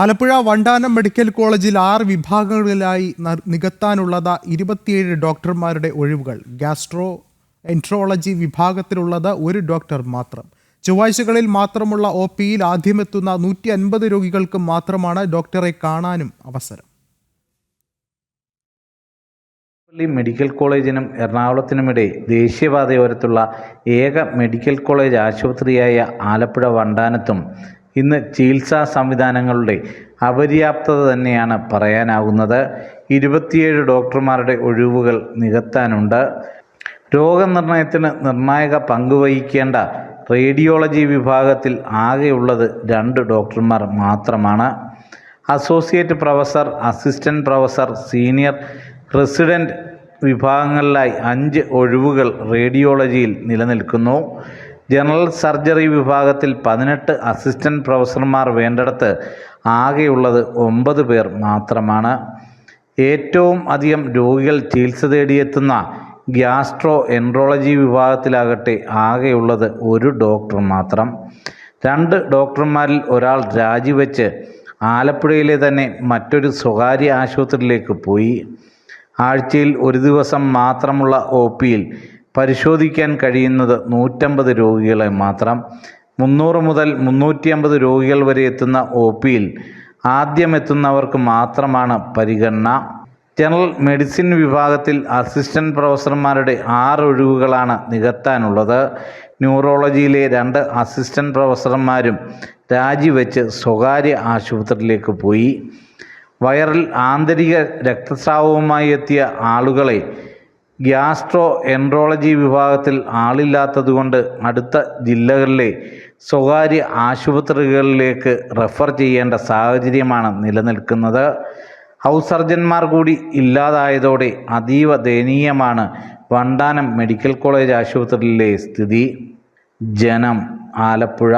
Alappuzha Vandanam medical കോളേജിൽ 6 വിഭാഗങ്ങളിലായി നികത്താനുള്ളത് 27 ഡോക്ടർമാരുടെ ഒഴിവുകൾ. ഗ്യാസ്ട്രോ എൻട്രോളജി വിഭാഗത്തിലുള്ളത് 1 ഡോക്ടർ മാത്രം. ചൊവ്വാഴ്ചകളിൽ മാത്രമുള്ള ഒപിയിൽ ആദ്യമെത്തുന്ന 150 രോഗികൾക്ക് മാത്രമാണ് ഡോക്ടറെ കാണാനും അവസരം. മെഡിക്കൽ കോളേജിനും എറണാകുളത്തിനുമിടെ ദേശീയപാതയോരത്തുള്ള ഏക മെഡിക്കൽ കോളേജ് ആശുപത്രിയായ ആലപ്പുഴ വണ്ടാനത്തും ഇന്ന് ചികിത്സാ സംവിധാനങ്ങളുടെ അപര്യാപ്തത തന്നെയാണ് പറയാനാകുന്നത്. 27 ഡോക്ടർമാരുടെ ഒഴിവുകൾ നികത്താനുണ്ട്. രോഗനിർണയത്തിന് നിർണായക പങ്കുവഹിക്കേണ്ട റേഡിയോളജി വിഭാഗത്തിൽ ആകെയുള്ളത് 2 ഡോക്ടർമാർ മാത്രമാണ്. Associate professor, assistant professor, senior resident വിഭാഗങ്ങളിലായി 5 ഒഴിവുകൾ റേഡിയോളജിയിൽ നിലനിൽക്കുന്നു. ജനറൽ സർജറി വിഭാഗത്തിൽ 18 അസിസ്റ്റന്റ് പ്രൊഫസർമാർ വേണ്ടിടത്ത് ആകെയുള്ളത് 9 പേർ മാത്രമാണ്. ഏറ്റവും അധികം രോഗികൾ ചികിത്സ തേടിയെത്തുന്ന ഗ്യാസ്ട്രോ എൻട്രോളജി വിഭാഗത്തിലാകട്ടെ ആകെയുള്ളത് 1 ഡോക്ടർ മാത്രം. 2 ഡോക്ടർമാരിൽ ഒരാൾ രാജിവെച്ച് ആലപ്പുഴയിലെ തന്നെ മറ്റൊരു സ്വകാര്യ ആശുപത്രിയിലേക്ക് പോയി. ആഴ്ചയിൽ 1 ദിവസം മാത്രമുള്ള ഒപിയിൽ പരിശോധിക്കാൻ കഴിയുന്നത് 150 രോഗികളെ മാത്രം. 300 മുതൽ 350 രോഗികൾ വരെ എത്തുന്ന ഒപിയിൽ ആദ്യമെത്തുന്നവർക്ക് മാത്രമാണ് പരിഗണന. ജനറൽ മെഡിസിൻ വിഭാഗത്തിൽ അസിസ്റ്റന്റ് പ്രൊഫസർമാരുടെ 6 ഒഴിവുകളാണ് നികത്താനുള്ളത്. ന്യൂറോളജിയിലെ 2 അസിസ്റ്റന്റ് പ്രൊഫസർമാരും രാജിവെച്ച് സ്വകാര്യ ആശുപത്രിയിലേക്ക് പോയി. വൈറൽ ആന്തരിക രക്തസ്രാവവുമായി എത്തിയ ആളുകളെ ഗ്യാസ്ട്രോ എൻട്രോളജി വിഭാഗത്തിൽ ആളില്ലാത്തതുകൊണ്ട് അടുത്ത ജില്ലകളിലെ സ്വകാര്യ ആശുപത്രികളിലേക്ക് റെഫർ ചെയ്യേണ്ട സാഹചര്യമാണ് നിലനിൽക്കുന്നത്. ഹൗസ് സർജന്മാർ കൂടി ഇല്ലാതായതോടെ അതീവ ദയനീയമാണ് വണ്ടാനം മെഡിക്കൽ കോളേജ് ആശുപത്രിയിലെ സ്ഥിതി. ജനം, ആലപ്പുഴ.